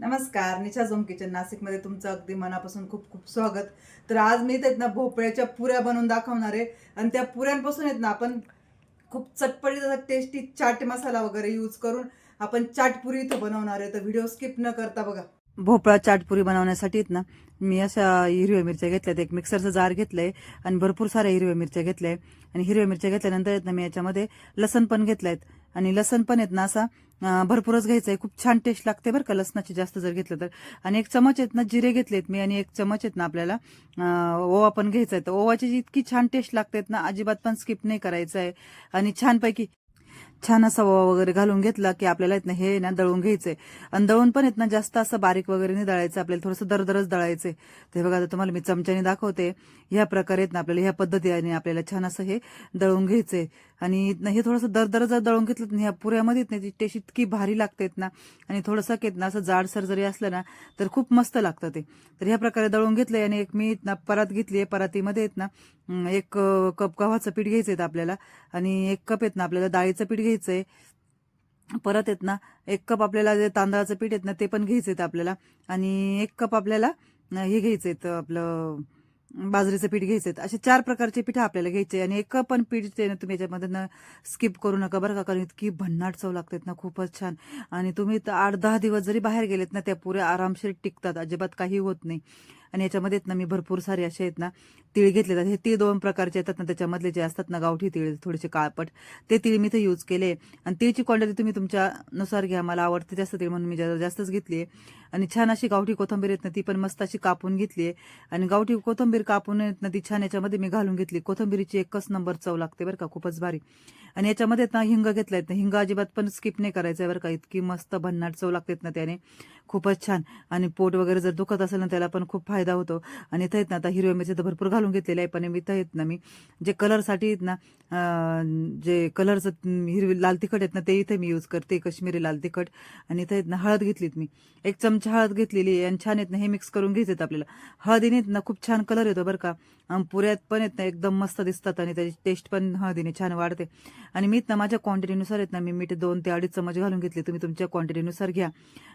नमस्कार, निशा zone kitchen नाशिकमध्ये तुमचं अगदी मनापासून खूप खूप स्वागत. तर आज मी आहेत ना भोपळ्याच्या पुऱ्या बनवून दाखवणार आहे आणि त्या पुऱ्यांपासून आहेत ना आपण खूप चटपटीत असा टेस्टी चाट मसाला वगैरे यूज करून आपण चाटपुरी इथं बनवणार आहे. तर व्हिडिओ स्किप न करता बघा. भोपळा चाटपुरी बनवण्यासाठी आहेत ना मी अशा हिरव्या मिरच्या घेतल्यात, एक मिक्सरचं जार घेतलंय आणि भरपूर साऱ्या हिरव्या मिरच्या घेतल्या आणि हिरव्या मिरच्या घेतल्यानंतर आहेत ना मी याच्यामध्ये लसण पण घेतलायत आणि लसण पण आहेत ना असा भरपूरच घ्यायचं आहे. खूप छान टेस्ट लागते बरं का लसणाची जास्त जर घेतलं तर. आणि एक चमच आहेत ना जिरे घेतलेत मी आणि एक चमच आहेत ना आपल्याला ओवा पण घ्यायचा आहे. तर ओवाची जी इतकी छान टेस्ट लागते ना अजिबात पण स्किप नाही करायचं आहे. आणि छानपैकी छान असा ओवा वगैरे घालून घेतला की आपल्याला आहेत ना हे ना दळून घ्यायचंय. आणि दळून पण आहेत ना जास्त असं बारीक वगैरे नाही दळायचं, आपल्याला थोडंसं दरदरच दळायचंय. ते बघा आता तुम्हाला मी चमच्याने दाखवते. ह्या प्रकारे आहेत ना आपल्याला ह्या पद्धतीने आपल्याला छान असं हे दळून घ्यायचंय. आणि हे थोडंसं दरदर जर दळून घेतलं तर ह्या पुऱ्यामध्ये ना टेस्ट इतकी भारी लागते ना. आणि थोडंसं येत ना असं जाडसर जरी असलं ना तर खूप मस्त लागतं ते. तर ह्या प्रकारे दळून घेतलंय आणि एक मी ना परात घेतली. परातीमध्ये आहेत ना 1 कप गव्हाचं पीठ घ्यायचंय आपल्याला आणि 1 कप आहेत ना आपल्याला डाळीचं पीठ घ्यायचंय. परत आहेत ना 1 कप आपल्याला जे तांदळाचं पीठ आहेत ना ते पण घ्यायचंय आपल्याला आणि 1 कप आपल्याला हे घ्यायचंय आपलं बाजरीचं पीठ घ्यायचंय. असे 4 प्रकारचे पीठ आपल्याला घ्यायचे आणि 1 कप पण पीठ ते ना तुम्ही याच्यामध्ये स्किप करू नका बरं का, कारण इतकी भन्नाट चव लागतात ना खूपच छान. आणि तुम्ही 8-10 दिवस जरी बाहेर गेलेत ना त्या पुऱ्या आरामशीर टिकतात, अजिबात काही होत नाही. आणि याच्यामध्ये ना मी भरपूर सारे असे आहेत ना तीळ घेतले जातात. हे तीळ 2 प्रकारचे येतात ना, त्याच्यामधले जे असतात ना गावठी तीळ थोडेसे काळपट ते तीळ मी इथे यूज केले. आणि तीळची क्वांटिटी तुम्ही तुमच्यानुसार घ्या. मला आवडते जास्त तीळ म्हणून मी जास्तच घेतली आहे. आणि छान अशी गावठी कोथिंबीर आहेत ना ती पण मस्त अशी कापून घेतली आहे. आणि गावठी कोथिंबीर कापून आहेत ना ती छान याच्यामध्ये मी घालून घेतली. कोथिंबीरीची एकच नंबर चव लागते बरं का, खूपच भारी. आणि याच्यामध्ये ना हिंग घेतलाय ना, हिंग अजिबात पण स्किप नाही करायचं बरं का, इतकी मस्त भन्नाट चव लागतात ना त्याने, खूपच छान. आणि पोट वगैरे जर दुखत असेल ना त्याला पण खूप फायदा होतो. आणि इथं आहेत ना आता हिरव्या मिरची तर भरपूर घालून घेतलेले आहे, पण इथं आहेत ना मी जे कलरसाठी आहेत ना जे कलरचं हिरवी लाल तिखट आहेत ना ते इथे मी यूज करते, काश्मीरी लाल तिखट. आणि इथं आहेत ना हळद घेतलीत मी, 1 चमचा हळद घेतलेली आहे आणि छान आहेत ना हे मिक्स करून घ्यायचं आपल्याला. हळदीने आहेत ना खूप छान कलर येतो बरं का, पुऱ्यात पण आहेत ना एकदम मस्त दिसतात आणि त्याची टेस्ट पण हळदीने छान वाढते. आणि मीठ ना माझ्या क्वांटिटीनुसार आहेत ना मी मीठ 2 ते 2.5 चमच घालून घेतले, तुम्ही तुमच्या क्वांटिटीनुसार घ्या.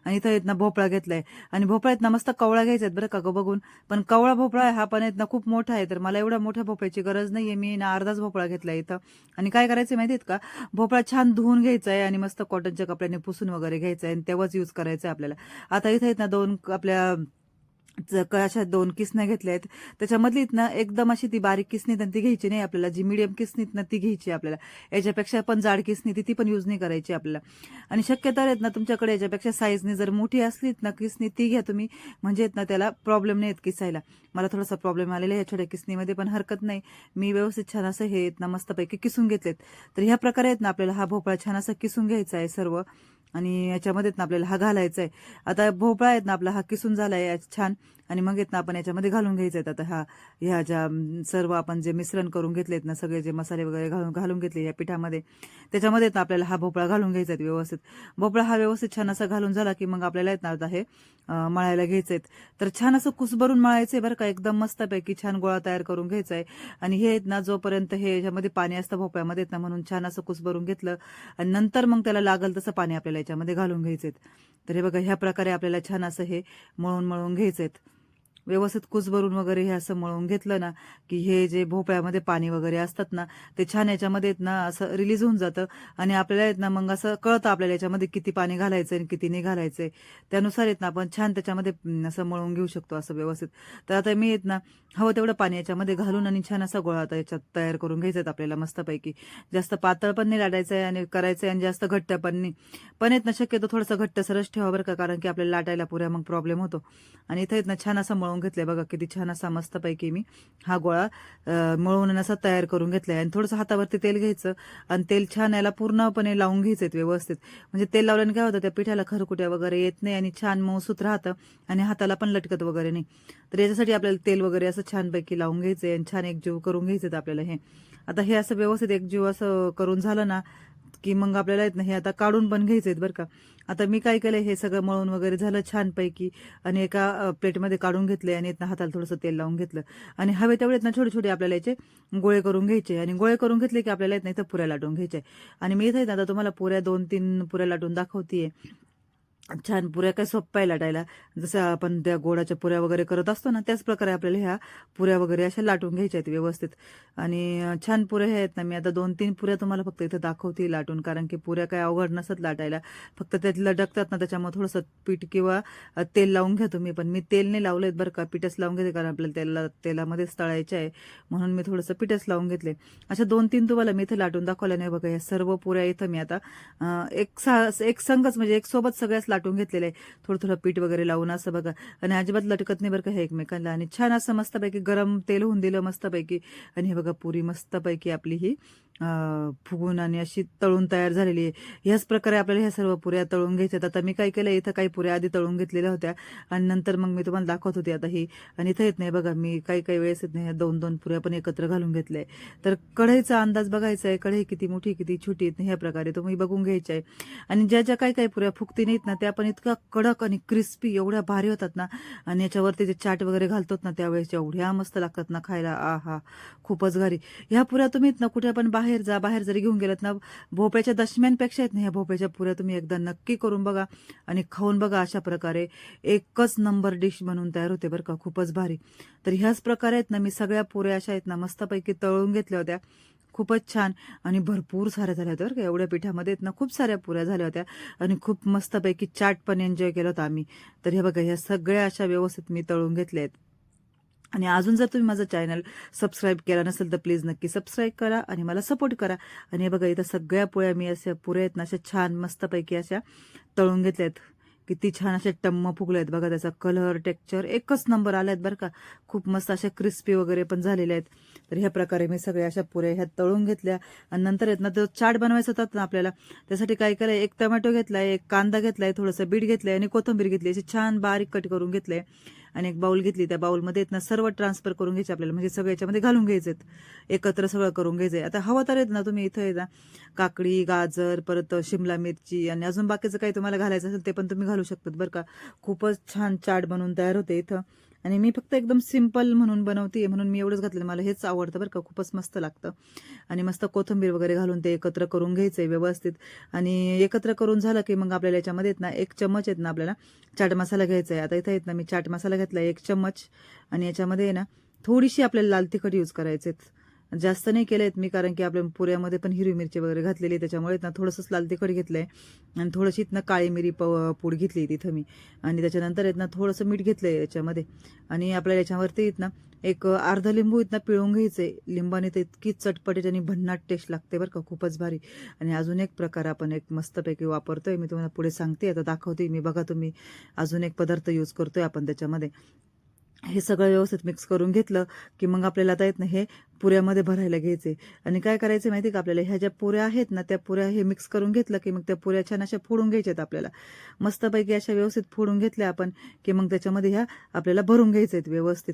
आणि इथं आहेत ना भोपळा घेतलाय आणि भोपळा आहेत ना मस्त कवळा घ्यायचा आहेत बरं का बघून. पण कवळा भोपळा आहे हा, पण आहेत ना खूप मोठा आहे, तर मला एवढ्या मोठ्या भोपळ्याची गरज नाहीये. मी ना अर्धाच भोपळा घेतलाय इथं. आणि काय करायचं माहिती आहेत का, भोपळा छान धुवून घ्यायचा आहे आणि मस्त कॉटनच्या कपड्याने पुसून वगैरे घ्यायचा आहे आणि तेव्हाच यूज करायचं आहे आपल्याला. आता इथे आहेत ना 2 आपल्या अशा 2 किसण्या घेतल्या आहेत. त्याच्यामधली ना एकदम अशी ती बारीक किसणी ती घ्यायची नाही आपल्याला, जी मीडियम किसनीत ना ती घ्यायची आपल्याला. याच्यापेक्षा पण जाड किसणी ती पण यूज नाही करायची आपल्याला. आणि शक्यतो आहेत ना तुमच्याकडे याच्यापेक्षा साईजने जर मोठी असलीत ना किसणी ती घ्या तुम्ही, म्हणजे ना त्याला प्रॉब्लेम नाही येत किसायला. मला थोडासा प्रॉब्लेम आलेला आहे या छोट्या किसणीमध्ये, पण हरकत नाही. मी व्यवस्थित छान असं हे ना मस्तपैकी किसून घेतलेत. तर ह्या प्रकारे आहेत ना आपल्याला हा भोपळा छान असा किसून घ्यायचा आहे सर्व. आणि याच्यामध्ये ना आपल्याला हा घालायचा आहे. आता भोपळा आहेत ना आपला हा किसून झालाय छान. आणि मग येत ना आपण याच्यामध्ये घालून घ्यायचे आहेत. आता ह्या ज्या सर्व आपण जे मिश्रण करून घेतलेत ना, सगळे जे मसाले वगैरे घालून घेतले या पिठामध्ये, त्याच्यामध्ये ना आपल्याला हा भोपळा घालून घ्यायचा आहे व्यवस्थित. भोपळा हा व्यवस्थित छान असा घालून झाला की मग आपल्याला येत ना आता हे मळायला घ्यायचे आहेत. तर छान असं कुसभरून मळायचंय बरं का, एकदम मस्तपैकी छान गोळा तयार करून घ्यायचा आहे. आणि हे आहेत ना जोपर्यंत हे याच्यामध्ये पाणी असतं भोपळ्यामध्ये ना, म्हणून छान असं कुसभरून घेतलं आणि नंतर मग त्याला लागल तसं पाणी आपल्याला याच्यामध्ये घालून घ्यायचंय. तर हे बघा ह्या प्रकारे आपल्याला छान असं हे मळून घ्यायचंय. व्यवस्थित कुसभरून वगैरे हे असं मळून घेतलं ना की हे जे भोपळ्यामध्ये पाणी वगैरे असतात ना ते छान याच्यामध्ये ना असं रिलीज होऊन जातं. आणि आपल्याला येत ना मग असं कळतं आपल्याला याच्यामध्ये किती पाणी घालायचंय आणि किती नाही घालायचंय. त्यानुसार येत ना आपण छान त्याच्यामध्ये असं मळून घेऊ शकतो असं व्यवस्थित. तर आता मी येत ना हवं तेवढं पाणी याच्यामध्ये घालून आणि छान असा गोळा आता याच्यात तयार करून घ्यायचा आपल्याला मस्तपैकी. जास्त पातळ पण नाही लाटायचं आहे आणि करायचं आहे आणि जास्त घट्ट पण नाही. पण येत ना शक्यतो थोडंसं घट्टसरच ठेवा बरं का, कारण की आपल्याला लाटायला पुऱ्या मग प्रॉब्लेम होतो. आणि इथं येत ना छान असं मळून घेतलंय बघा, किती छान असा मस्तपैकी मी हा गोळा मळून असा तयार करून घेतलाय. आणि थोडंसं हातावरती तेल घ्यायचं आणि तेल छान याला पूर्णपणे लावून घ्यायचं व्यवस्थित. म्हणजे तेल लावल्याने काय होतं, त्या पिठाला खरकुट्या वगैरे येत नाही आणि छान मऊसूत राहतं आणि हाताला पण लटकत वगैरे नाही. तर याच्यासाठी आपल्याला तेल वगैरे असं छानपैकी लावून घ्यायचंय आणि छान एकजीव करून घ्यायचं आपल्याला हे. आता हे असं व्यवस्थित एकजीव असं करून झालं ना की मग आपल्याला येत नाही हे आता काढून पण घ्यायचे बरं का. आता मी काय केलंय, हे सगळं मळून वगैरे झालं छानपैकी आणि एका प्लेटमध्ये काढून घेतले आणि हाताला थोडंसं तेल लावून घेतलं. आणि हवे तेवढे ना छोटे छोटे आपल्याला याचे गोळे करून घ्यायचे आणि गोळे करून घेतले की आपल्याला येत नाही तर पुऱ्या लाटून घ्यायचे. आणि मी इथे आता तुम्हाला पुऱ्या 2-3 पुऱ्या लाटून दाखवतेय. छान पुऱ्या काय सोप्या आहे लाटायला. जसं आपण त्या गोडाच्या पुऱ्या वगैरे करत असतो ना, त्याच प्रकारे आपल्याला ह्या पुऱ्या वगैरे अशा लाटून घ्यायच्या आहेत व्यवस्थित. आणि छान पुऱ्या ह्या आहेत ना, मी आता 2-3 पुऱ्या तुम्हाला फक्त इथं दाखवते लाटून, कारण की पुऱ्या काय अवघड नसतात लाटायला. फक्त त्यात लटकतात ना, त्याच्यामुळे थोडंसं पीठ किंवा तेल लावून घ्या तुम्ही. पण मी तेल नाही लावलं बरं का, पीठच लावून घेते, कारण आपल्याला तेलामध्येच तळायचं आहे, म्हणून मी थोडंसं पीठच लावून घेतले. अशा 2-3 तुम्हाला मी इथे लाटून दाखवल्या नाही बघा. या सर्व पुऱ्या इथं मी आता एक संघच म्हणजे एक सोबत सगळ्याच लाटून घेतलेल्या आहे. थोडं पीठ वगैरे लावून असं बघा. आणि अजिबात लटकत नाही बरं का हे एकमेकांना. आणि छान असं मस्तपैकी गरम तेल होऊन दिलं मस्तपैकी. आणि हे बघा पुरी मस्तपैकी आपली ही फुगून आणि अशी तळून तयार झालेली आहे. ह्याच प्रकारे आपल्याला ह्या सर्व पुऱ्या तळून घ्यायच्यात. आता मी काय केलं, इथं काही पुऱ्या आधी तळून घेतलेल्या होत्या आणि नंतर मग मी तुम्हाला दाखवत होते आता ही. आणि इथं येत नाही बघा, मी काही वेळेस येत नाही, ह्या 2-2 पुऱ्या पण एकत्र घालून घेतल्या. तर कढईचा अंदाज बघायचा आहे, कढई किती मोठी किती छोटी आहेत ह्या प्रकारे तुम्ही बघून घ्यायच्या आहे. आणि ज्या काही पुऱ्या फुगती नाहीत ना, त्या पण इतक्या कडक आणि क्रिस्पी एवढ्या भारी होतात ना. आणि याच्यावरती जे चाट वगैरे घालतात ना, त्यावेळेस एवढ्या मस्त लागतात ना खायला. आहा, खूपच भारी. ह्या पुऱ्या तुम्ही ना कुठे पण बाहेर जरी घेऊन गेलात ना, भोपळ्याच्या दशम्यांपेक्षा आहेत ना ह्या भोपळ्याच्या पुऱ्या तुम्ही एकदा नक्की करून बघा आणि खाऊन बघा. अशा प्रकारे एकच नंबर डिश बनवून तयार होते बरं का, खूपच भारी. तर ह्याच प्रकारे आहेत ना, मी सगळ्या पुऱ्या अशा आहेत ना मस्तपैकी तळून घेतल्या होत्या. खूपच छान आणि भरपूर साऱ्या झाल्या होत्या बरं का. एवढ्या पिठामध्ये आहेत ना खूप साऱ्या पुऱ्या झाल्या होत्या आणि खूप मस्तपैकी चाट पण एन्जॉय केला होता आम्ही. तर हे बघा, ह्या सगळ्या अशा व्यवस्थित मी तळून घेतल्या आहेत. आणि अजून जर तुम्ही माझं चॅनल सबस्क्राईब केला नसेल तर प्लीज नक्की सबस्क्राईब करा आणि मला सपोर्ट करा. आणि हे बघा, इथं सगळ्या पोळ्या मी अशा पुऱ्या आहेत ना, अशा छान मस्तपैकी अशा तळून घेतल्या आहेत. किती छान असे टम्म फुगले आहेत बघा. त्याचा कलर टेक्स्चर एकच नंबर आला आहेत बरं का. खूप मस्त अशा क्रिस्पी वगैरे पण झालेल्या आहेत. तर ह्या प्रकारे मी सगळ्या अशा पुऱ्या ह्या तळून घेतल्या. आणि नंतर आहेत ना, तो चाट बनवायचा होता ना आपल्याला, त्यासाठी काय केलं, एक टोमॅटो घेतलाय, एक कांदा घेतलाय, थोडंसं बीट घेतलंय आणि कोथिंबीर घेतली. अशी छान बारीक कट करून घेतलंय. आणि एक बाउल घेतली, त्या बाउलमध्ये आहेत ना सर्व ट्रान्सफर करून घ्यायचे आपल्याला, म्हणजे सगळं याच्यामध्ये घालून घ्यायचेत, एकत्र सगळं करून घ्यायचंय. आता हवं तर आहेत ना तुम्ही इथं आहे ना काकडी, गाजर, परत शिमला मिरची आणि अजून बाकीचं काही तुम्हाला घालायचं असेल ते पण तुम्ही घालू शकतात बरं का. खूपच छान चाट बनवून तयार होते इथं. आणि मी फक्त एकदम सिम्पल म्हणून बनवते, म्हणून मी एवढंच घातलं, मला हेच आवडतं बरं का, खूपच मस्त लागतं. आणि मस्त कोथिंबीर वगैरे घालून ते एकत्र करून घ्यायचंय व्यवस्थित. आणि एकत्र करून झालं की मग आपल्याला याच्यामध्ये आहेत ना 1 चम्मच आहेत ना आपल्याला चाट मसाला घ्यायचा आहे. आता इथं आहेत ना मी चाट मसाला घेतला 1 चम्मच. आणि याच्यामध्ये आहे ना थोडीशी आपल्याला लाल तिखट यूज करायचे, जास्त नाही केले आहेत मी, कारण की आपल्या पुऱ्यामध्ये पण हिरवी मिरची वगैरे घातलेली, त्याच्यामुळे ना थोडंसंच लाल तिखट घेतलंय. आणि थोडीशी इथनं काळी मिरी पूड घेतली तिथं मी. आणि त्याच्यानंतर आहेत ना थोडंसं मीठ घेतलंय याच्यामध्ये. आणि आपल्याला याच्यावरती आहेत ना एक अर्धा लिंबू इथनं पिळून घ्यायचंय. लिंबाने तर इतकी चटपटीत आणि भन्नाट टेस्ट लागते बरं का, खूपच भारी. आणि अजून एक प्रकार आपण एक मस्तपैकी वापरतोय, मी तुम्हाला पुढे सांगते, आता दाखवते मी. बघा तुम्ही, अजून एक पदार्थ यूज करतोय आपण त्याच्यामध्ये. हे सगळं व्यवस्थित मिक्स करून घेतलं की मग आपल्याला आता येत ना हे पुऱ्यामध्ये भरायला घ्यायचे. आणि काय करायचं माहिती का, आपल्याला ह्या ज्या पुऱ्या आहेत ना त्या पुऱ्या हे मिक्स करून घेतलं की मग त्या पुऱ्या छान अशा फोडून घ्यायच्यात आपल्याला. मस्तपैकी अशा व्यवस्थित फोडून घेतल्या आपण की मग त्याच्यामध्ये ह्या आपल्याला भरून घ्यायच्या आहेत व्यवस्थित.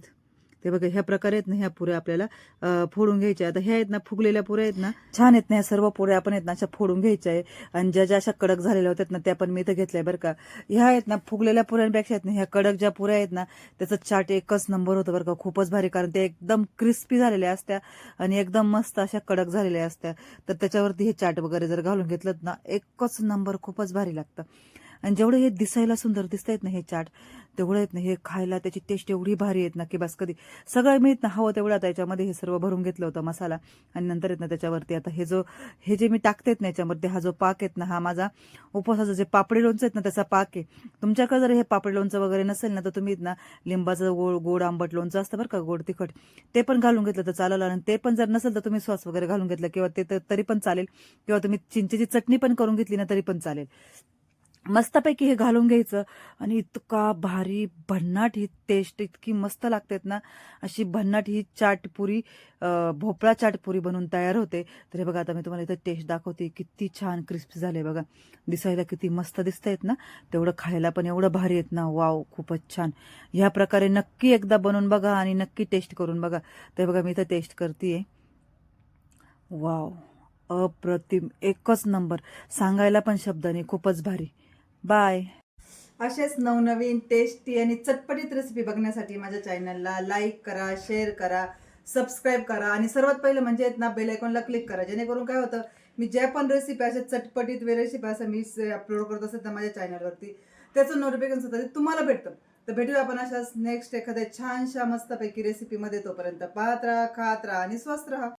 ते बघा, ह्या प्रकारे आहेत ना ह्या पुऱ्या आपल्याला फोडून घ्यायच्या. आता ह्या आहेत ना फुगलेल्या पुऱ्या आहेत ना, छान आहेत ना, ह्या सर्व पुऱ्या आपण आहेत ना अशा फोडून घ्यायच्या आहे. आणि ज्या अशा कडक झालेल्या होत्यात ना त्या पण मी इथं घेतल्या बरं का. ह्या आहेत ना फुगलेल्या पुऱ्यांपेक्षा आहेत ना ह्या कडक ज्या पुऱ्या आहेत ना त्याचं चाट एकच नंबर होतं बरं का, खूपच भारी. कारण ते एकदम क्रिस्पी झालेल्या असत्या आणि एकदम मस्त अशा कडक झालेल्या असत्या. तर त्याच्यावरती हे चाट वगैरे जर घालून घेतलं ना एकच नंबर, खूपच भारी लागतं. आणि जेवढे हे दिसायला सुंदर दिसत आहेत ना हे चाट, तेवढं आहेत ना हे खायला त्याची टेस्ट एवढी भारी आहेत ना की बस कधी. सगळं मिळत ना हवं तेवढं आता याच्यामध्ये हे सर्व भरून घेतलं होतं मसाला. आणि नंतर आहेत ना त्याच्यावरती आता हे जे मी टाकतेत ना याच्यामध्ये, हा जो पाक आहेत ना हा माझा उपवासाचं जे पापडी लोणचं आहेत ना त्याचा पाक आहे. तुमच्याकडे जर हे पापडी लोणचं वगैरे नसेल ना तर तुम्ही ना लिंबाचं गोड आंबट लोणचं असतं बरं का, गोड तिखट, ते पण घालून घेतलं तर चालेल. आणि ते पण जर नसेल तर तुम्ही सॉस वगैरे घालून घेतलं किंवा ते तरी पण चालेल. किंवा तुम्ही चिंचेची चटणी पण करून घेतली ना तरी पण चालेल. मस्तपैकी हे घालून घ्यायचं. आणि इतका भारी भन्नाट ही टेस्ट इतकी मस्त लागतेत ना, अशी भन्नाट ही चाटपुरी भोपळा चाटपुरी बनून तयार होते. तर हे बघा, आता मी तुम्हाला इथं टेस्ट दाखवते. किती छान क्रिस्पी झाले बघा, दिसायला किती मस्त दिसत आहेत ना, तेवढं खायला पण एवढं भारी आहेत ना. वाव, खूपच छान. ह्या प्रकारे नक्की एकदा बनवून बघा आणि नक्की टेस्ट करून बघा. तर बघा मी इथं टेस्ट करते. वाव, अप्रतिम, एकच नंबर, सांगायला पण शब्द नाही, खूपच भारी. बाय. असेच नवनवीन टेस्टी आणि चटपटीत रेसिपी बघण्यासाठी माझ्या चॅनलला लाईक करा, शेअर करा, सबस्क्राईब करा आणि सर्वात पहिलं म्हणजे ना बेल आयकॉनला क्लिक करा. जेणेकरून काय होतं, मी ज्या पण रेसिपी अशा चटपटीत रेसिपी असं मी अपलोड करत असेल तर माझ्या चॅनलवरती त्याचं नोटिफिकेशन सुद्धा तुम्हाला भेटतं. तर भेटूया आपण अशाच नेक्स्ट एखाद्या छानशा मस्तपैकी रेसिपीमध्ये. तोपर्यंत पाहत राहा, खात राहा आणि स्वस्त राहा.